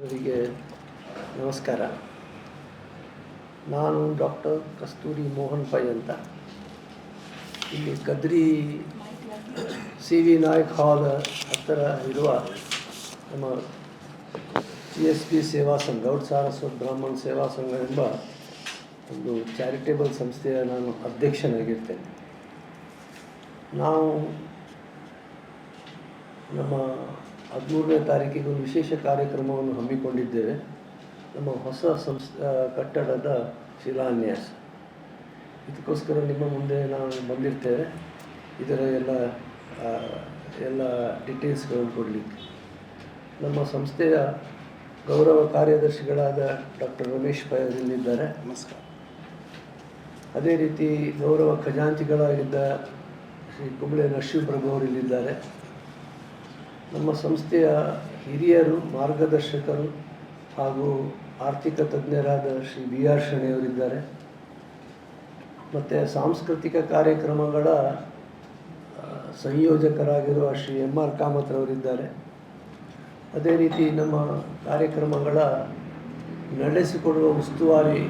ಅವರಿಗೆ ನಮಸ್ಕಾರ. ನಾನು ಡಾಕ್ಟರ್ ಕಸ್ತೂರಿ ಮೋಹನ್ ಪೈ ಅಂತ. ಇಲ್ಲಿ ಕದ್ರಿ CV ನಾಯಕ್ ಹಾಲ್ ಹತ್ತಿರ ಇರುವ ನಮ್ಮ GSB ಸೇವಾ ಸಂಘ, ಗೌಡ ಸಾರಸ್ವತ ಬ್ರಾಹ್ಮಣ ಸೇವಾ ಸಂಘ ಎಂಬ ಒಂದು ಚಾರಿಟೇಬಲ್ ಸಂಸ್ಥೆಯ ನಾನು ಅಧ್ಯಕ್ಷನಾಗಿರ್ತೇನೆ. ನಾವು ನಮ್ಮ 13ನೇ ತಾರೀಕಿಗೆ ಒಂದು ವಿಶೇಷ ಕಾರ್ಯಕ್ರಮವನ್ನು ಹಮ್ಮಿಕೊಂಡಿದ್ದೇವೆ. ನಮ್ಮ ಹೊಸ ಕಟ್ಟಡದ ಶಿಲಾನ್ಯಾಸ. ಇದಕ್ಕೋಸ್ಕರ ನಿಮ್ಮ ಮುಂದೆ ನಾವು ಬಂದಿರ್ತೇವೆ. ಇದರ ಎಲ್ಲ ಡೀಟೇಲ್ಸ್ಗಳನ್ನು ಕೊಡಲಿಕ್ಕೆ ನಮ್ಮ ಸಂಸ್ಥೆಯ ಗೌರವ ಕಾರ್ಯದರ್ಶಿಗಳಾದ ಡಾಕ್ಟರ್ ರಮೇಶ್ ಪೈ ಅವರಿಲ್ಲಿದ್ದಾರೆ. ನಮಸ್ಕಾರ. ಅದೇ ರೀತಿ ಗೌರವ ಖಜಾಂಚಿಗಳಾಗಿದ್ದ ಶ್ರೀ ಕುಂಬ್ಳೆ ನರಸಿಂಹಪ್ರಭು ಅವರಿಲ್ಲಿದ್ದಾರೆ. ನಮ್ಮ ಸಂಸ್ಥೆಯ ಹಿರಿಯರು, ಮಾರ್ಗದರ್ಶಕರು ಹಾಗೂ ಆರ್ಥಿಕ ತಜ್ಞರಾದ ಶ್ರೀ BR ಶೆಣೆಯವರಿದ್ದಾರೆ. ಮತ್ತು ಸಾಂಸ್ಕೃತಿಕ ಕಾರ್ಯಕ್ರಮಗಳ ಸಂಯೋಜಕರಾಗಿರುವ ಶ್ರೀ MR ಕಾಮತ್ರವರಿದ್ದಾರೆ. ಅದೇ ರೀತಿ ನಮ್ಮ ಕಾರ್ಯಕ್ರಮಗಳ ನಡೆಸಿಕೊಡುವ ಉಸ್ತುವಾರಿ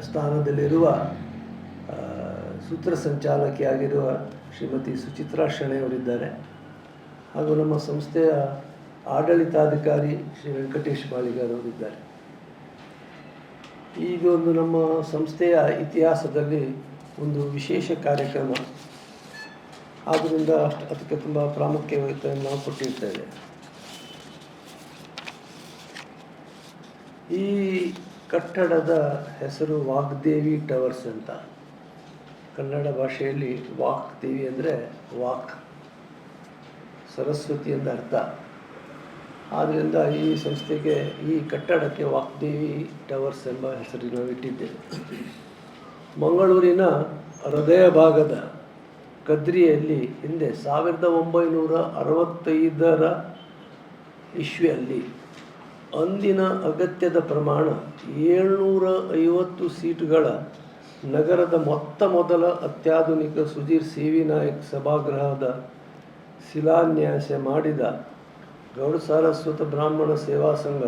ಸ್ಥಾನದಲ್ಲಿರುವ ಸೂತ್ರ ಸಂಚಾಲಕಿಯಾಗಿರುವ ಶ್ರೀಮತಿ ಸುಚಿತ್ರಾ ಶೆಣೆಯವರಿದ್ದಾರೆ. ಹಾಗೂ ನಮ್ಮ ಸಂಸ್ಥೆಯ ಆಡಳಿತಾಧಿಕಾರಿ ಶ್ರೀ ವೆಂಕಟೇಶ್ ಬಾಳಿಗಾರವರಿದ್ದಾರೆ. ಇದೊಂದು ನಮ್ಮ ಸಂಸ್ಥೆಯ ಇತಿಹಾಸದಲ್ಲಿ ಒಂದು ವಿಶೇಷ ಕಾರ್ಯಕ್ರಮ. ಆದ್ದರಿಂದ ಅದಕ್ಕೆ ತುಂಬ ಪ್ರಾಮುಖ್ಯತೆಯನ್ನು ನಾವು ಕೊಟ್ಟಿರ್ತೇವೆ. ಈ ಕಟ್ಟಡದ ಹೆಸರು ವಾಗ್ದೇವಿ ಟವರ್ಸ್ ಅಂತ. ಕನ್ನಡ ಭಾಷೆಯಲ್ಲಿ ವಾಗ್ದೇವಿ ಅಂದರೆ ವಾಕ್, ಸರಸ್ವತಿ ಎಂದ ಅರ್ಥ. ಆದ್ದರಿಂದ ಈ ಸಂಸ್ಥೆಗೆ, ಈ ಕಟ್ಟಡಕ್ಕೆ ವಾಗ್ದೇವಿ ಟವರ್ಸ್ ಎಂಬ ಹೆಸರು ನಾವು ಇಟ್ಟಿದ್ದೇವೆ. ಮಂಗಳೂರಿನ ಹೃದಯ ಭಾಗದ ಕದ್ರಿಯಲ್ಲಿ ಹಿಂದೆ 1965ರ ಇಸ್ವಿಯಲ್ಲಿ ಅಂದಿನ ಅಗತ್ಯದ ಪ್ರಮಾಣ 750 ಸೀಟುಗಳ ನಗರದ ಮೊದಲ ಅತ್ಯಾಧುನಿಕ ಸುಧೀರ್ CV ನಾಯಕ್ ಸಭಾಗೃಹದ ಶಿಲಾನ್ಯಾಸ ಮಾಡಿದ ಗೌಡ ಸಾರಸ್ವತ ಬ್ರಾಹ್ಮಣ ಸೇವಾ ಸಂಘ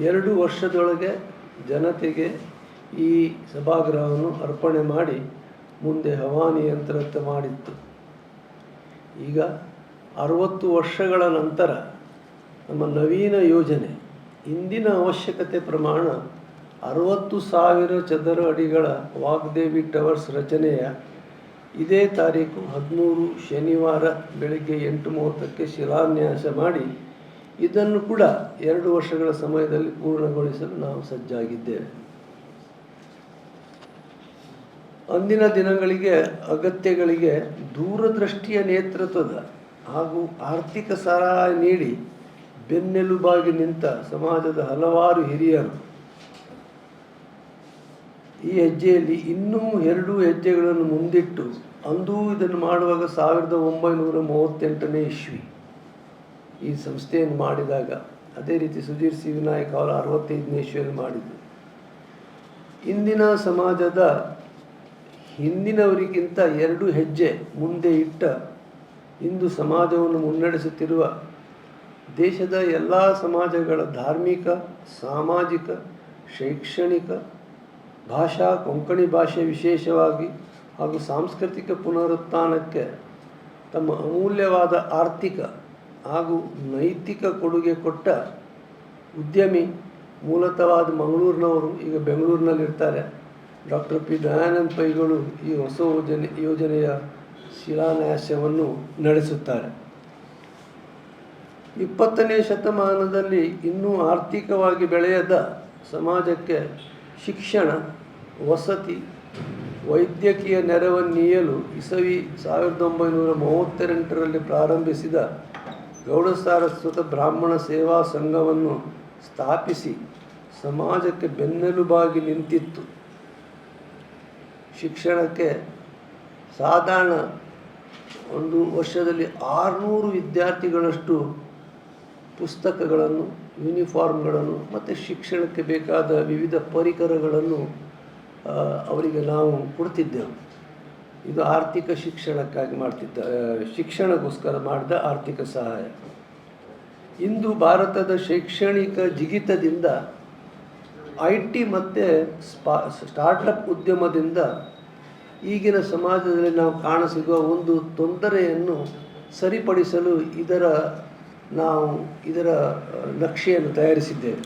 2 ವರ್ಷದೊಳಗೆ ಜನತೆಗೆ ಈ ಸಭಾಗೃಹವನ್ನು ಅರ್ಪಣೆ ಮಾಡಿ ಮುಂದೆ ಹವಾನಿಯಂತ್ರಿತ ಮಾಡಿತ್ತು. ಈಗ 60 ವರ್ಷಗಳ ನಂತರ ನಮ್ಮ ನವೀನ ಯೋಜನೆ, ಇಂದಿನ ಅವಶ್ಯಕತೆ ಪ್ರಮಾಣ 60,000 ಚದರ ಅಡಿಗಳ ವಾಗ್ದೇವಿ ಟವರ್ಸ್ ರಚನೆಯ ಇದೇ ತಾರೀಕು 13 ಶನಿವಾರ ಬೆಳಗ್ಗೆ 8:30ಕ್ಕೆ ಶಿಲಾನ್ಯಾಸ ಮಾಡಿ ಇದನ್ನು ಕೂಡ 2 ವರ್ಷಗಳ ಸಮಯದಲ್ಲಿ ಪೂರ್ಣಗೊಳಿಸಲು ನಾವು ಸಜ್ಜಾಗಿದ್ದೇವೆ. ಅಂದಿನ ದಿನಗಳಿಗೆ ಅಗತ್ಯಗಳಿಗೆ ದೂರದೃಷ್ಟಿಯ ನೇತೃತ್ವದ ಹಾಗೂ ಆರ್ಥಿಕ ಸಹಾಯ ನೀಡಿ ಬೆನ್ನೆಲುಬಾಗಿ ನಿಂತ ಸಮಾಜದ ಹಲವಾರು ಹಿರಿಯರು ಈ ಹೆಜ್ಜೆಯಲ್ಲಿ ಇನ್ನೂ 2 ಹೆಜ್ಜೆಗಳನ್ನು ಮುಂದಿಟ್ಟು ಅಂದೂ ಇದನ್ನು ಮಾಡುವಾಗ 1938ನೇ ಇಸ್ವಿ ಈ ಸಂಸ್ಥೆಯನ್ನು ಮಾಡಿದಾಗ, ಅದೇ ರೀತಿ ಸುಧೀರ್ CV ನಾಯಕ್ ಅವರು 65ನೇ ಇಸ್ವಿಯಲ್ಲಿ ಮಾಡಿದ್ದು. ಇಂದಿನ ಸಮಾಜದ ಹಿಂದಿನವರಿಗಿಂತ 2 ಹೆಜ್ಜೆ ಮುಂದೆ ಇಟ್ಟ ಇಂದು ಸಮಾಜವನ್ನು ಮುನ್ನಡೆಸುತ್ತಿರುವ ದೇಶದ ಎಲ್ಲ ಸಮಾಜಗಳ ಧಾರ್ಮಿಕ, ಸಾಮಾಜಿಕ, ಶೈಕ್ಷಣಿಕ, ಭಾಷಾ, ಕೊಂಕಣಿ ಭಾಷೆ ವಿಶೇಷವಾಗಿ ಹಾಗೂ ಸಾಂಸ್ಕೃತಿಕ ಪುನರುತ್ಥಾನಕ್ಕೆ ತಮ್ಮ ಅಮೂಲ್ಯವಾದ ಆರ್ಥಿಕ ಹಾಗೂ ನೈತಿಕ ಕೊಡುಗೆ ಕೊಟ್ಟ ಉದ್ಯಮಿ, ಮೂಲತಃವಾದ ಮಂಗಳೂರಿನವರು, ಈಗ ಬೆಂಗಳೂರಿನಲ್ಲಿರ್ತಾರೆ, ಡಾಕ್ಟರ್ P. ದಯಾನಂದ ಪೈಗಳು ಈ ಹೊಸ ಯೋಜನೆಯ ಶಿಲಾನ್ಯಾಸವನ್ನು ನಡೆಸುತ್ತಾರೆ. 20ನೇ ಶತಮಾನದಲ್ಲಿ ಇನ್ನೂ ಆರ್ಥಿಕವಾಗಿ ಬೆಳೆಯದ ಸಮಾಜಕ್ಕೆ ಶಿಕ್ಷಣ, ವಸತಿ, ವೈದ್ಯಕೀಯ ನೆರವನ್ನು ನೀಡಲು ಇಸವಿ 1938ರಲ್ಲಿ ಪ್ರಾರಂಭಿಸಿದ ಗೌಡ ಸಾರಸ್ವತ ಬ್ರಾಹ್ಮಣ ಸೇವಾ ಸಂಘವನ್ನು ಸ್ಥಾಪಿಸಿ ಸಮಾಜಕ್ಕೆ ಬೆನ್ನೆಲುಬಾಗಿ ನಿಂತಿತ್ತು. ಶಿಕ್ಷಣಕ್ಕೆ ಸಾಧಾರಣ ಒಂದು ವರ್ಷದಲ್ಲಿ 600 ವಿದ್ಯಾರ್ಥಿಗಳಷ್ಟು ಪುಸ್ತಕಗಳನ್ನು, ಯೂನಿಫಾರ್ಮ್ಗಳನ್ನು ಮತ್ತು ಶಿಕ್ಷಣಕ್ಕೆ ಬೇಕಾದ ವಿವಿಧ ಪರಿಕರಗಳನ್ನು ಅವರಿಗೆ ನಾವು ಕೊಡ್ತಿದ್ದೆವು. ಇದು ಆರ್ಥಿಕ ಶಿಕ್ಷಣಕ್ಕಾಗಿ ಶಿಕ್ಷಣಕ್ಕೋಸ್ಕರ ಮಾಡಿದ ಆರ್ಥಿಕ ಸಹಾಯ. ಇಂದು ಭಾರತದ ಶೈಕ್ಷಣಿಕ ಜಿಗಿತದಿಂದ IT ಮತ್ತು ಸ್ಟಾರ್ಟಪ್ ಉದ್ಯಮದಿಂದ ಈಗಿನ ಸಮಾಜದಲ್ಲಿ ನಾವು ಕಾಣಸಿಗುವ ಒಂದು ತೊಂದರೆಯನ್ನು ಸರಿಪಡಿಸಲು ನಾವು ಇದರ ನಕ್ಷೆಯನ್ನು ತಯಾರಿಸಿದ್ದೇವೆ.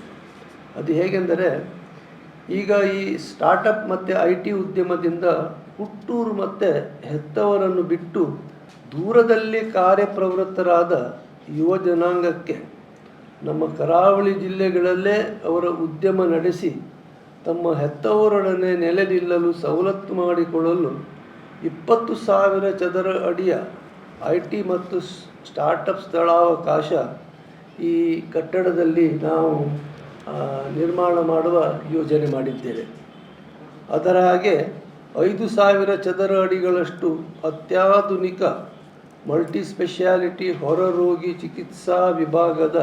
ಅದು ಹೇಗೆಂದರೆ, ಈಗ ಈ ಸ್ಟಾರ್ಟಪ್ ಮತ್ತು IT ಉದ್ಯಮದಿಂದ ಹುಟ್ಟೂರು ಮತ್ತು ಹೆತ್ತವರನ್ನು ಬಿಟ್ಟು ದೂರದಲ್ಲಿ ಕಾರ್ಯಪ್ರವೃತ್ತರಾದ ಯುವ ಜನಾಂಗಕ್ಕೆ ನಮ್ಮ ಕರಾವಳಿ ಜಿಲ್ಲೆಗಳಲ್ಲೇ ಅವರ ಉದ್ಯಮ ನಡೆಸಿ ತಮ್ಮ ಹೆತ್ತವರೊಡನೆ ನೆಲೆ ನಿಲ್ಲಲು ಸವಲತ್ತು ಮಾಡಿಕೊಳ್ಳಲು 20,000 ಚದರ ಅಡಿಯ IT ಮತ್ತು ಸ್ಟಾರ್ಟಪ್ ಸ್ಥಳಾವಕಾಶ ಈ ಕಟ್ಟಡದಲ್ಲಿ ನಾವು ನಿರ್ಮಾಣ ಮಾಡುವ ಯೋಜನೆ ಮಾಡಿದ್ದೇವೆ. ಅದರ ಹಾಗೆ 5,000 ಚದರ ಅಡಿಗಳಷ್ಟು ಅತ್ಯಾಧುನಿಕ ಮಲ್ಟಿ ಸ್ಪೆಷಾಲಿಟಿ ಹೊರರೋಗಿ ಚಿಕಿತ್ಸಾ ವಿಭಾಗದ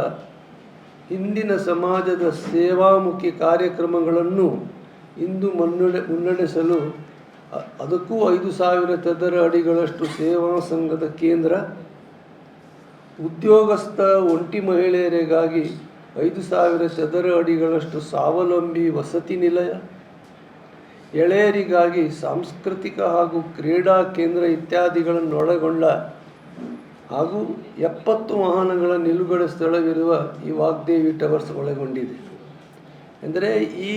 ಇಂದಿನ ಸಮಾಜದ ಸೇವಾಮುಖಿ ಕಾರ್ಯಕ್ರಮಗಳನ್ನು ಇಂದು ಮುನ್ನಡೆಸಲು ಅದಕ್ಕೂ 5,000 ಚದರ ಅಡಿಗಳಷ್ಟು ಸೇವಾ ಸಂಘದ ಕೇಂದ್ರ, ಉದ್ಯೋಗಸ್ಥ ಒಂಟಿ ಮಹಿಳೆಯರಿಗಾಗಿ 5,000 ಚದರ ಅಡಿಗಳಷ್ಟು ಸ್ವಾವಲಂಬಿ ವಸತಿ ನಿಲಯ, ಎಳೆಯರಿಗಾಗಿ ಸಾಂಸ್ಕೃತಿಕ ಹಾಗೂ ಕ್ರೀಡಾ ಕೇಂದ್ರ ಇತ್ಯಾದಿಗಳನ್ನು ಒಳಗೊಂಡ ಹಾಗೂ 70 ವಾಹನಗಳ ನಿಲುಗಡೆ ಸ್ಥಳವಿರುವ ಈ ವಾಗ್ದೇವಿ ಟವರ್ಸ್ ಒಳಗೊಂಡಿದೆ. ಎಂದರೆ ಈ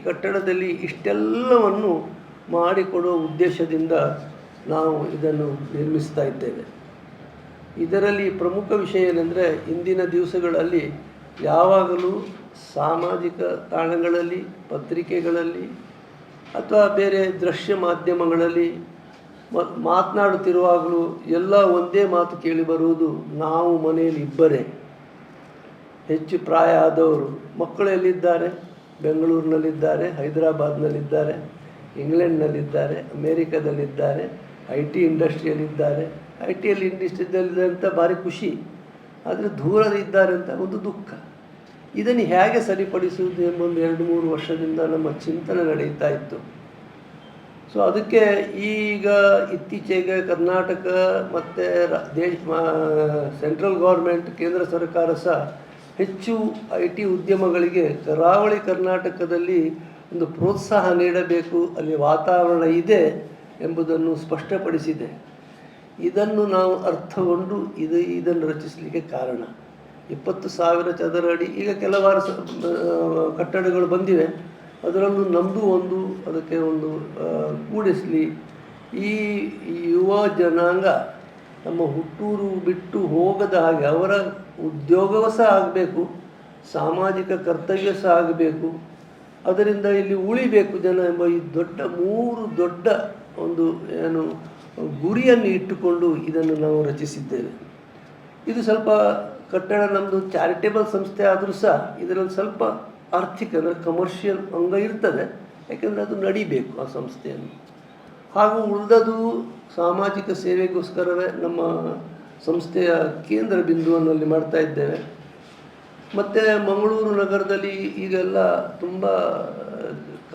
ಕಟ್ಟಡದಲ್ಲಿ ಇಷ್ಟೆಲ್ಲವನ್ನು ಮಾಡಿಕೊಡುವ ಉದ್ದೇಶದಿಂದ ನಾವು ಇದನ್ನು ನಿರ್ಮಿಸ್ತಾ ಇದ್ದೇವೆ. ಇದರಲ್ಲಿ ಪ್ರಮುಖ ವಿಷಯ ಏನೆಂದರೆ, ಇಂದಿನ ದಿವಸಗಳಲ್ಲಿ ಯಾವಾಗಲೂ ಸಾಮಾಜಿಕ ತಾಣಗಳಲ್ಲಿ, ಪತ್ರಿಕೆಗಳಲ್ಲಿ ಅಥವಾ ಬೇರೆ ದೃಶ್ಯ ಮಾಧ್ಯಮಗಳಲ್ಲಿ ಮಾತನಾಡುತ್ತಿರುವಾಗಲೂ ಎಲ್ಲ ಒಂದೇ ಮಾತು ಕೇಳಿ ಬರುವುದು, ನಾವು ಮನೆಯಲ್ಲಿ ಇಬ್ಬರೇ, ಹೆಚ್ಚು ಪ್ರಾಯ ಆದವರು, ಮಕ್ಕಳು ಎಲ್ಲಿದ್ದಾರೆ? ಬೆಂಗಳೂರಿನಲ್ಲಿದ್ದಾರೆ, ಹೈದರಾಬಾದ್ನಲ್ಲಿದ್ದಾರೆ, ಇಂಗ್ಲೆಂಡ್ನಲ್ಲಿದ್ದಾರೆ, ಅಮೇರಿಕಾದಲ್ಲಿದ್ದಾರೆ, IT ಇಂಡಸ್ಟ್ರಿಯಲ್ಲಿದ್ದಾರೆ. ಇಂಡಸ್ಟ್ರಿಯಲ್ಲಿದೆ ಅಂತ ಭಾರಿ ಖುಷಿ, ಆದರೆ ದೂರದಿದ್ದಾರೆ ಅಂತ ಒಂದು ದುಃಖ. ಇದನ್ನು ಹೇಗೆ ಸರಿಪಡಿಸುವುದು ಎಂಬೊಂದು 2-3 ವರ್ಷದಿಂದ ನಮ್ಮ ಚಿಂತನೆ ನಡೆಯುತ್ತಾ ಇತ್ತು. ಸೊ ಅದಕ್ಕೆ ಈಗ ಇತ್ತೀಚೆಗೆ ಕರ್ನಾಟಕ ಮತ್ತು ಸೆಂಟ್ರಲ್ ಗೌರ್ಮೆಂಟ್, ಕೇಂದ್ರ ಸರ್ಕಾರ ಸಹ ಹೆಚ್ಚು IT ಉದ್ಯಮಗಳಿಗೆ ಕರಾವಳಿ ಕರ್ನಾಟಕದಲ್ಲಿ ಒಂದು ಪ್ರೋತ್ಸಾಹ ನೀಡಬೇಕು, ಅಲ್ಲಿ ವಾತಾವರಣ ಇದೆ ಎಂಬುದನ್ನು ಸ್ಪಷ್ಟಪಡಿಸಿದೆ. ಇದನ್ನು ನಾವು ಅರ್ಥಗೊಂಡು ಇದನ್ನು ರಚಿಸಲಿಕ್ಕೆ ಕಾರಣ 20,000 ಚದರ ಅಡಿ. ಈಗ ಕೆಲವಾರು ಕಟ್ಟಡಗಳು ಬಂದಿವೆ, ಅದರಲ್ಲೂ ನಮ್ಮದು ಒಂದು ಅದಕ್ಕೆ ಒಂದು ಕೂಡಿಸಲಿ. ಈ ಯುವ ಜನಾಂಗ ನಮ್ಮ ಹುಟ್ಟೂರು ಬಿಟ್ಟು ಹೋಗದ ಹಾಗೆ ಅವರ ಉದ್ಯೋಗವೂ ಸಹ ಆಗಬೇಕು, ಸಾಮಾಜಿಕ ಕರ್ತವ್ಯ ಸಹ ಆಗಬೇಕು, ಅದರಿಂದ ಇಲ್ಲಿ ಉಳಿಬೇಕು ಜನ ಎಂಬ ಈ ದೊಡ್ಡ ಒಂದು ಗುರಿಯನ್ನು ಇಟ್ಟುಕೊಂಡು ಇದನ್ನು ನಾವು ರಚಿಸಿದ್ದೇವೆ. ಇದು ಸ್ವಲ್ಪ ಕಟ್ಟಡ ನಮ್ಮದು ಚಾರಿಟೇಬಲ್ ಸಂಸ್ಥೆ ಆದರೂ ಸಹ ಇದರಲ್ಲಿ ಸ್ವಲ್ಪ ಆರ್ಥಿಕ ಅಂದರೆ ಕಮರ್ಷಿಯಲ್ ಅಂಗ ಇರ್ತದೆ, ಯಾಕೆಂದರೆ ಅದು ನಡಿಬೇಕು ಆ ಸಂಸ್ಥೆಯನ್ನು. ಹಾಗೂ ಉಳಿದದು ಸಾಮಾಜಿಕ ಸೇವೆಗೋಸ್ಕರವೇ ನಮ್ಮ ಸಂಸ್ಥೆಯ ಕೇಂದ್ರ ಬಿಂದುವನ್ನಲ್ಲಿ ಮಾಡ್ತಾ ಇದ್ದೇವೆ. ಮತ್ತು ಮಂಗಳೂರು ನಗರದಲ್ಲಿ ಈಗೆಲ್ಲ ತುಂಬ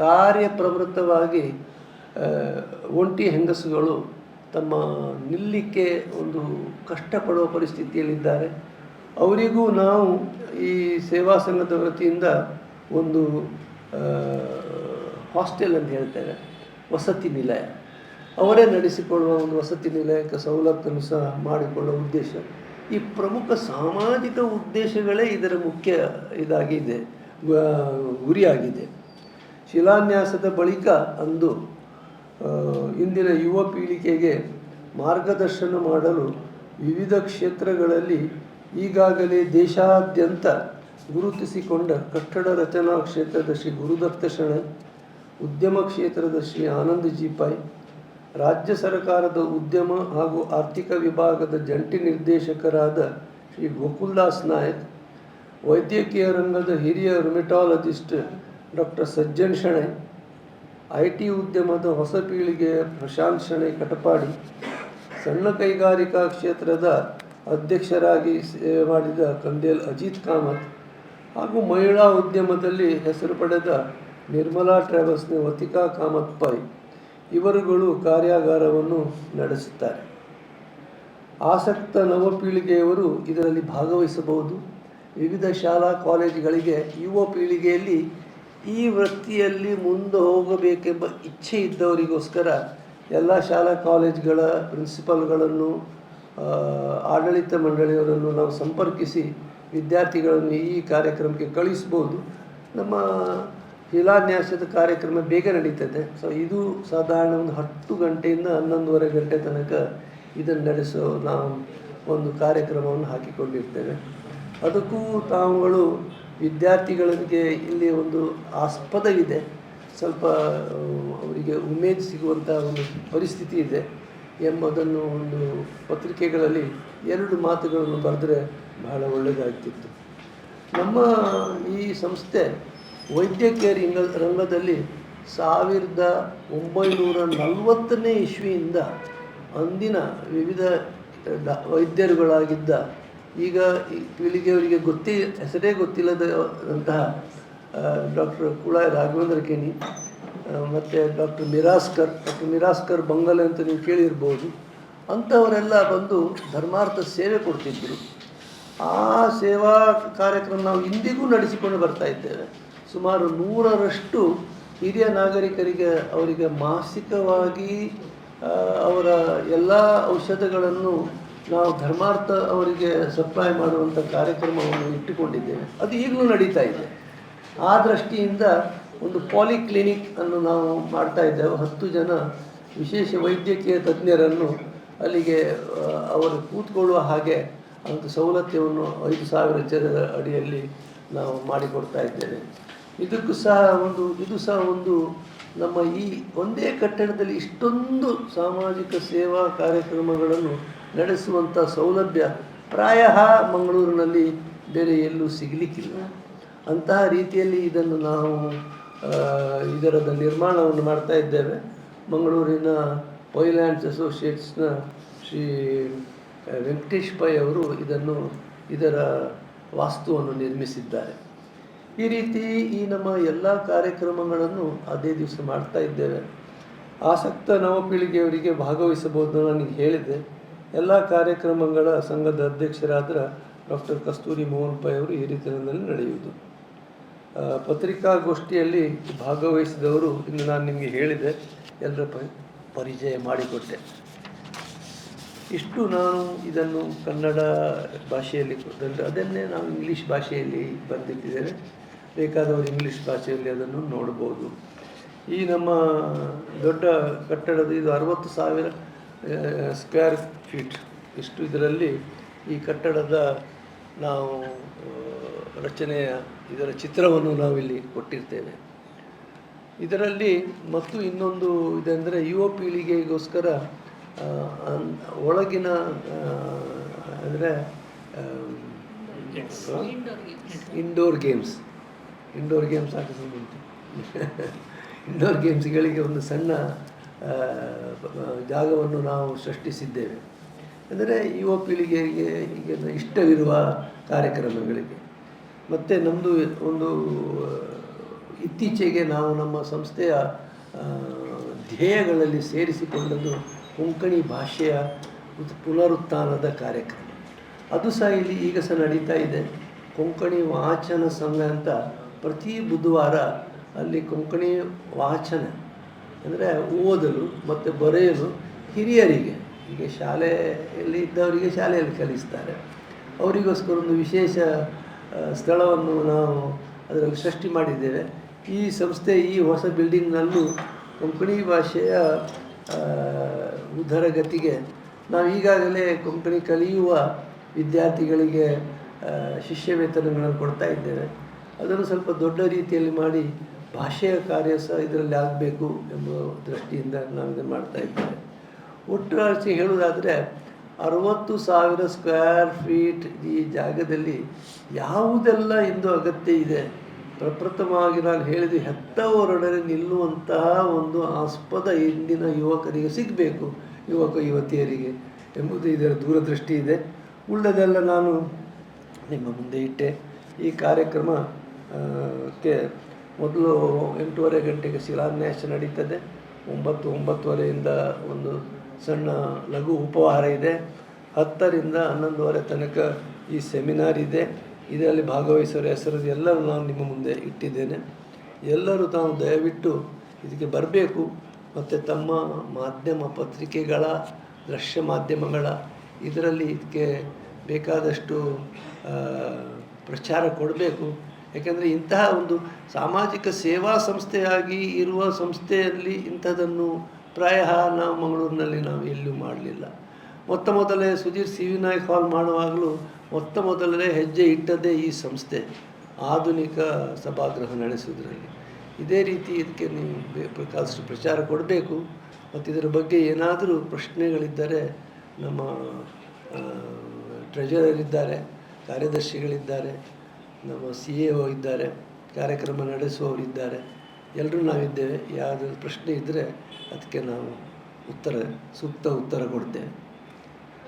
ಕಾರ್ಯಪ್ರವೃತ್ತವಾಗಿ ಒಂಟಿ ಹೆಂಗಸುಗಳು ತಮ್ಮ ನಿಲ್ಲಕ್ಕೆ ಒಂದು ಕಷ್ಟಪಡುವ ಪರಿಸ್ಥಿತಿಯಲ್ಲಿದ್ದಾರೆ. ಅವರಿಗೂ ನಾವು ಈ ಸೇವಾ ಸಂಘದ ವತಿಯಿಂದ ಒಂದು ಹಾಸ್ಟೆಲ್ ಅಂತ ಹೇಳ್ತೇವೆ, ವಸತಿ ನಿಲಯ, ಅವರೇ ನಡೆಸಿಕೊಳ್ಳುವ ಒಂದು ವಸತಿ ನಿಲಯಕ್ಕೆ ಸವಲತ್ತನ್ನು ಸಹ ಮಾಡಿಕೊಳ್ಳುವ ಉದ್ದೇಶ. ಈ ಪ್ರಮುಖ ಸಾಮಾಜಿಕ ಉದ್ದೇಶಗಳೇ ಇದರ ಮುಖ್ಯ ಇದಾಗಿದೆ, ಗುರಿಯಾಗಿದೆ. ಶಿಲಾನ್ಯಾಸದ ಬಳಿಕ ಅಂದು ಇಂದಿನ ಯುವ ಪೀಳಿಗೆಗೆ ಮಾರ್ಗದರ್ಶನ ಮಾಡಲು ವಿವಿಧ ಕ್ಷೇತ್ರಗಳಲ್ಲಿ ಈಗಾಗಲೇ ದೇಶಾದ್ಯಂತ ಗುರುತಿಸಿಕೊಂಡ ಕಟ್ಟಡ ರಚನಾ ಕ್ಷೇತ್ರದ ಶ್ರೀ ಗುರುದತ್ತ ಶೆಣೈ, ಉದ್ಯಮ ಕ್ಷೇತ್ರದ ಶ್ರೀ ಆನಂದ್ ಜಿ ಪೈ, ರಾಜ್ಯ ಸರ್ಕಾರದ ಉದ್ಯಮ ಹಾಗೂ ಆರ್ಥಿಕ ವಿಭಾಗದ ಜಂಟಿ ನಿರ್ದೇಶಕರಾದ ಶ್ರೀ ಗೋಕುಲ್ದಾಸ್ ನಾಯಕ್, ವೈದ್ಯಕೀಯ ರಂಗದ ಹಿರಿಯ ರುಮೆಟಾಲಜಿಸ್ಟ್ ಡಾಕ್ಟರ್ ಸಜ್ಜನ್ ಶೆಣೈ, IT ಉದ್ಯಮದ ಹೊಸ ಪೀಳಿಗೆಯ ಪ್ರಶಾಂತ್ ಶೆಣೈ ಕಟಪಾಡಿ, ಸಣ್ಣ ಕೈಗಾರಿಕಾ ಕ್ಷೇತ್ರದ ಅಧ್ಯಕ್ಷರಾಗಿ ಸೇವೆ ಮಾಡಿದ ಕಂದೇಲ್ ಅಜಿತ್ ಕಾಮತ್ ಹಾಗೂ ಮಹಿಳಾ ಉದ್ಯಮದಲ್ಲಿ ಹೆಸರು ಪಡೆದ ನಿರ್ಮಲಾ ಟ್ರಾವೆಲ್ಸ್ನ ವತಿಕಾ ಕಾಮತ್ ಪೈ ಇವರುಗಳು ಕಾರ್ಯಾಗಾರವನ್ನು ನಡೆಸುತ್ತಾರೆ. ಆಸಕ್ತ ನವಪೀಳಿಗೆಯವರು ಇದರಲ್ಲಿ ಭಾಗವಹಿಸಬಹುದು. ವಿವಿಧ ಶಾಲಾ ಕಾಲೇಜುಗಳಿಗೆ ಯುವ ಪೀಳಿಗೆಯಲ್ಲಿ ಈ ವೃತ್ತಿಯಲ್ಲಿ ಮುಂದೆ ಹೋಗಬೇಕೆಂಬ ಇಚ್ಛೆ ಇದ್ದವರಿಗೋಸ್ಕರ ಎಲ್ಲ ಶಾಲಾ ಕಾಲೇಜುಗಳ ಪ್ರಿನ್ಸಿಪಾಲ್ಗಳನ್ನು ಆಡಳಿತ ಮಂಡಳಿಯವರನ್ನು ನಾವು ಸಂಪರ್ಕಿಸಿ ವಿದ್ಯಾರ್ಥಿಗಳನ್ನು ಈ ಕಾರ್ಯಕ್ರಮಕ್ಕೆ ಕಳಿಸ್ಬೋದು. ನಮ್ಮ ಶಿಲಾನ್ಯಾಸದ ಕಾರ್ಯಕ್ರಮ ಬೇಗ ನಡೀತದೆ. ಸೊ ಇದು ಸಾಧಾರಣ ಒಂದು 10 ಗಂಟೆಯಿಂದ 11:30 ಗಂಟೆ ತನಕ ಇದನ್ನು ನಡೆಸೋ ನಾವು ಒಂದು ಕಾರ್ಯಕ್ರಮವನ್ನು ಹಾಕಿಕೊಂಡಿರ್ತೇವೆ. ಅದಕ್ಕೂ ತಾವುಗಳು ವಿದ್ಯಾರ್ಥಿಗಳಿಗೆ ಇಲ್ಲಿ ಒಂದು ಆಸ್ಪದವಿದೆ, ಸ್ವಲ್ಪ ಅವರಿಗೆ ಉಮೇಜ್ ಸಿಗುವಂಥ ಒಂದು ಪರಿಸ್ಥಿತಿ ಇದೆ ಎಂಬುದನ್ನು ಒಂದು ಪತ್ರಿಕೆಗಳಲ್ಲಿ 2 ಮಾತುಗಳನ್ನು ಬರೆದರೆ ಬಹಳ ಒಳ್ಳೆಯದಾಗ್ತಿತ್ತು. ನಮ್ಮ ಈ ಸಂಸ್ಥೆ ವೈದ್ಯಕೀಯ ರಂಗದಲ್ಲಿ 1940ನೇ ಇಸ್ವಿಯಿಂದ ಅಂದಿನ ವಿವಿಧ ವೈದ್ಯರುಗಳಾಗಿದ್ದ, ಈಗ ಪೀಳಿಗೆಯವರಿಗೆ ಹೆಸರೇ ಗೊತ್ತಿಲ್ಲದಂತಹ ಡಾಕ್ಟರ್ ಕುಳಾಯಿ ರಾಘವೇಂದ್ರ ಕೇಣಿ ಮತ್ತು ಡಾಕ್ಟರ್ ಮಿರಾಸ್ಕರ್ ಬಂಗಲೆ ಅಂತ ನೀವು ಕೇಳಿರ್ಬೋದು. ಅಂಥವರೆಲ್ಲ ಬಂದು ಧರ್ಮಾರ್ಥ ಸೇವೆ ಕೊಡ್ತಿದ್ದರು. ಆ ಸೇವಾ ಕಾರ್ಯಕ್ರಮ ನಾವು ಇಂದಿಗೂ ನಡೆಸಿಕೊಂಡು ಬರ್ತಾ ಇದ್ದೇವೆ. ಸುಮಾರು 100ರಷ್ಟು ಹಿರಿಯ ನಾಗರಿಕರಿಗೆ ಅವರಿಗೆ ಮಾಸಿಕವಾಗಿ ಅವರ ಎಲ್ಲ ಔಷಧಗಳನ್ನು ನಾವು ಧರ್ಮಾರ್ಥ ಅವರಿಗೆ ಸಪ್ಲೈ ಮಾಡುವಂಥ ಕಾರ್ಯಕ್ರಮವನ್ನು ಇಟ್ಟುಕೊಂಡಿದ್ದೇವೆ. ಅದು ಈಗಲೂ ನಡೀತಾ ಇದೆ. ಆ ದೃಷ್ಟಿಯಿಂದ ಒಂದು ಪಾಲಿಕ್ಲಿನಿಕ್ ಅನ್ನು ನಾವು ಮಾಡ್ತಾ ಇದ್ದೇವೆ. 10 ಜನ ವಿಶೇಷ ವೈದ್ಯಕೀಯ ತಜ್ಞರನ್ನು ಅಲ್ಲಿಗೆ ಅವರು ಕೂತ್ಕೊಳ್ಳುವ ಹಾಗೆ ಅಂತ ಸೌಲಭ್ಯವನ್ನು 5,000 ಜನರ ಅಡಿಯಲ್ಲಿ ನಾವು ಮಾಡಿಕೊಡ್ತಾ ಇದ್ದೇವೆ. ಇದು ಸಹ ಒಂದು ನಮ್ಮ ಈ ಒಂದೇ ಕಟ್ಟಡದಲ್ಲಿ ಇಷ್ಟೊಂದು ಸಾಮಾಜಿಕ ಸೇವಾ ಕಾರ್ಯಕ್ರಮಗಳನ್ನು ನಡೆಸುವಂಥ ಸೌಲಭ್ಯ ಪ್ರಾಯಃ ಮಂಗಳೂರಿನಲ್ಲಿ ಬೇರೆ ಎಲ್ಲೂ ಸಿಗಲಿಕ್ಕಿಲ್ಲ. ಅಂತಹ ರೀತಿಯಲ್ಲಿ ಇದನ್ನು ನಾವು ಇದರದ ನಿರ್ಮಾಣವನ್ನು ಮಾಡ್ತಾ ಇದ್ದೇವೆ. ಮಂಗಳೂರಿನ ಪೈಲ್ಯಾಂಡ್ಸ್ ಅಸೋಸಿಯೇಟ್ಸ್ನ ಶ್ರೀ ವೆಂಕಟೇಶ್ ಪೈ ಅವರು ಇದರ ವಾಸ್ತುವನ್ನು ನಿರ್ಮಿಸಿದ್ದಾರೆ. ಈ ರೀತಿ ಈ ನಮ್ಮ ಎಲ್ಲ ಕಾರ್ಯಕ್ರಮಗಳನ್ನು ಅದೇ ದಿವಸ ಮಾಡ್ತಾ ಇದ್ದೇವೆ. ಆಸಕ್ತ ನವಪೀಳಿಗೆಯವರಿಗೆ ಭಾಗವಹಿಸಬಹುದು ನನಗೆ ಹೇಳಿದೆ. ಎಲ್ಲ ಕಾರ್ಯಕ್ರಮಗಳ ಸಂಘದ ಅಧ್ಯಕ್ಷರಾದ ಡಾಕ್ಟರ್ ಕಸ್ತೂರಿ ಮೋಹನ್ ಪೈ ಅವರು ಈ ರೀತಿಯಲ್ಲಿ ನಡೆಯುವುದು. ಪತ್ರಿಕಾಗೋಷ್ಠಿಯಲ್ಲಿ ಭಾಗವಹಿಸಿದವರು ಇನ್ನು ನಾನು ನಿಮಗೆ ಹೇಳಿದೆ, ಎಲ್ಲರ ಪರಿಚಯ ಮಾಡಿಕೊಟ್ಟೆ. ಇಷ್ಟು ನಾನು ಇದನ್ನು ಕನ್ನಡ ಭಾಷೆಯಲ್ಲಿ ಕೊಟ್ಟಂದರೆ ಅದನ್ನೇ ನಾವು ಇಂಗ್ಲೀಷ್ ಭಾಷೆಯಲ್ಲಿ ಬರೆದಿಟ್ಟಿದ್ದೇವೆ. ಬೇಕಾದವರು ಇಂಗ್ಲೀಷ್ ಭಾಷೆಯಲ್ಲಿ ಅದನ್ನು ನೋಡ್ಬೋದು. ಈ ನಮ್ಮ ದೊಡ್ಡ ಕಟ್ಟಡದ ಇದು 60,000 ಸ್ಕ್ವೇರ್ ಫೀಟ್. ಇಷ್ಟು ಇದರಲ್ಲಿ ಈ ಕಟ್ಟಡದ ನಾವು ರಚನೆಯ ಇದರ ಚಿತ್ರವನ್ನು ನಾವಿಲ್ಲಿ ಕೊಟ್ಟಿರ್ತೇವೆ. ಇದರಲ್ಲಿ ಮತ್ತು ಇನ್ನೊಂದು ಇದೆಂದರೆ ಯುವ ಪೀಳಿಗೆಗೋಸ್ಕರ ಒಳಗಿನ ಅಂದರೆ ಇಂಡೋರ್ ಗೇಮ್ಸ್ ಆಟೋದು ಇಂಡೋರ್ ಗೇಮ್ಸ್ಗಳಿಗೆ ಒಂದು ಸಣ್ಣ ಜಾಗವನ್ನು ನಾವು ಸೃಷ್ಟಿಸಿದ್ದೇವೆ. ಅಂದರೆ ಯುವ ಪೀಳಿಗೆಗೆ ಈಗ ಇಷ್ಟವಿರುವ ಕಾರ್ಯಕ್ರಮಗಳಿಗೆ. ಮತ್ತು ನಮ್ಮದು ಒಂದು ಇತ್ತೀಚೆಗೆ ನಾವು ನಮ್ಮ ಸಂಸ್ಥೆಯ ಧ್ಯೇಯಗಳಲ್ಲಿ ಸೇರಿಸಿಕೊಂಡದ್ದು ಕೊಂಕಣಿ ಭಾಷೆಯ ಪುನರುತ್ಥಾನದ ಕಾರ್ಯಕ್ರಮ. ಅದು ಸಹ ಇಲ್ಲಿ ಈಗ ಸಹ ನಡೀತಾ ಇದೆ. ಕೊಂಕಣಿ ವಾಚನ ಸಂಘ ಅಂತ ಪ್ರತಿ ಬುಧವಾರ ಅಲ್ಲಿ ಕೊಂಕಣಿ ವಾಚನ ಅಂದರೆ ಓದಲು ಮತ್ತು ಬರೆಯಲು ಹಿರಿಯರಿಗೆ, ಈಗ ಶಾಲೆಯಲ್ಲಿ ಇದ್ದವರಿಗೆ ಶಾಲೆಯಲ್ಲಿ ಕಲಿಸ್ತಾರೆ, ಅವರಿಗೋಸ್ಕರ ಒಂದು ವಿಶೇಷ ಸ್ಥಳವನ್ನು ನಾವು ಅದರಲ್ಲಿ ಸೃಷ್ಟಿ ಮಾಡಿದ್ದೇವೆ. ಈ ಸಂಸ್ಥೆ ಈ ಹೊಸ ಬಿಲ್ಡಿಂಗ್ನಲ್ಲೂ ಕೊಂಕಣಿ ಭಾಷೆಯ ಉದ್ಧರಗತಿಗೆ ನಾವು ಈಗಾಗಲೇ ಕೊಂಕಣಿ ಕಲಿಯುವ ವಿದ್ಯಾರ್ಥಿಗಳಿಗೆ ಶಿಷ್ಯ ವೇತನಗಳನ್ನು ಕೊಡ್ತಾ ಇದ್ದೇವೆ. ಅದನ್ನು ಸ್ವಲ್ಪ ದೊಡ್ಡ ರೀತಿಯಲ್ಲಿ ಮಾಡಿ ಭಾಷೆಯ ಕಾರ್ಯ ಸಹ ಇದರಲ್ಲಿ ಆಗಬೇಕು ಎಂಬ ದೃಷ್ಟಿಯಿಂದ ನಾವು ಇದನ್ನು ಮಾಡ್ತಾ ಇದ್ದೇವೆ. ಒಟ್ಟಾರೆ ಹೇಳುವುದಾದರೆ 60,000 ಸ್ಕ್ವೇರ್ ಫೀಟ್ ಈ ಜಾಗದಲ್ಲಿ ಯಾವುದೆಲ್ಲ ಇಂದು ಅಗತ್ಯ ಇದೆ. ಪ್ರಪ್ರಥಮವಾಗಿ ನಾನು ಹೇಳಿದೆ, ಹೆತ್ತವರೊಡನೆ ನಿಲ್ಲುವಂತಹ ಒಂದು ಆಸ್ಪದ ಇಂದಿನ ಯುವಕರಿಗೆ ಸಿಗಬೇಕು, ಯುವತಿಯರಿಗೆ ಎಂಬುದು ಇದರ ದೂರದೃಷ್ಟಿ ಇದೆ. ಉಳ್ಳದೆಲ್ಲ ನಾನು ನಿಮ್ಮ ಮುಂದೆ ಇಟ್ಟೆ. ಈ ಕಾರ್ಯಕ್ರಮಕ್ಕೆ ಮೊದಲು 8:30 ಗಂಟೆಗೆ ಶಿಲಾನ್ಯಾಸ ನಡೀತದೆ. 9:30ರಿಂದ ಒಂದು ಸಣ್ಣ ಲಘು ಉಪಹಾರ ಇದೆ. 10ರಿಂದ 11:30 ತನಕ ಈ ಸೆಮಿನಾರ್ ಇದೆ. ಇದರಲ್ಲಿ ಭಾಗವಹಿಸೋರ ಹೆಸರು ಎಲ್ಲರೂ ನಾನು ನಿಮ್ಮ ಮುಂದೆ ಇಟ್ಟಿದ್ದೇನೆ. ಎಲ್ಲರೂ ತಾವು ದಯವಿಟ್ಟು ಇದಕ್ಕೆ ಬರಬೇಕು ಮತ್ತು ತಮ್ಮ ಮಾಧ್ಯಮ ಪತ್ರಿಕೆಗಳ ದೃಶ್ಯ ಮಾಧ್ಯಮಗಳ ಇದರಲ್ಲಿ ಇದಕ್ಕೆ ಬೇಕಾದಷ್ಟು ಪ್ರಚಾರ ಕೊಡಬೇಕು. ಯಾಕೆಂದರೆ ಇಂತಹ ಒಂದು ಸಾಮಾಜಿಕ ಸೇವಾ ಸಂಸ್ಥೆಯಾಗಿ ಇರುವ ಸಂಸ್ಥೆಯಲ್ಲಿ ಇಂಥದ್ದನ್ನು ಪ್ರಾಯಃ ನಾವು ಮಂಗಳೂರಿನಲ್ಲಿ ನಾವು ಎಲ್ಲೂ ಮಾಡಲಿಲ್ಲ. ಮೊದಲೇ ಸುಧೀರ್ ಸಿ ವಿ ನಾಯಕ್ ಹಾಲ್ ಮಾಡುವಾಗಲೂ ಮೊದಲೇ ಹೆಜ್ಜೆ ಇಟ್ಟದ್ದೇ ಈ ಸಂಸ್ಥೆ ಆಧುನಿಕ ಸಭಾಗೃಹ ನಡೆಸುವುದರಲ್ಲಿ. ಇದೇ ರೀತಿ ಇದಕ್ಕೆ ನೀವು ಬೇಕಾದಷ್ಟು ಪ್ರಚಾರ ಕೊಡಬೇಕು. ಮತ್ತು ಇದರ ಬಗ್ಗೆ ಏನಾದರೂ ಪ್ರಶ್ನೆಗಳಿದ್ದರೆ ನಮ್ಮ ಟ್ರೆಜರರ್ ಇದ್ದಾರೆ, ಕಾರ್ಯದರ್ಶಿಗಳಿದ್ದಾರೆ, ನಮ್ಮ CEO ಇದ್ದಾರೆ, ಕಾರ್ಯಕ್ರಮ ನಡೆಸುವವರಿದ್ದಾರೆ, ಎಲ್ಲರೂ ನಾವಿದ್ದೇವೆ. ಯಾವುದಾದ್ರು ಪ್ರಶ್ನೆ ಇದ್ದರೆ ಅದಕ್ಕೆ ನಾವು ಸೂಕ್ತ ಉತ್ತರ ಕೊಡ್ತೇವೆ.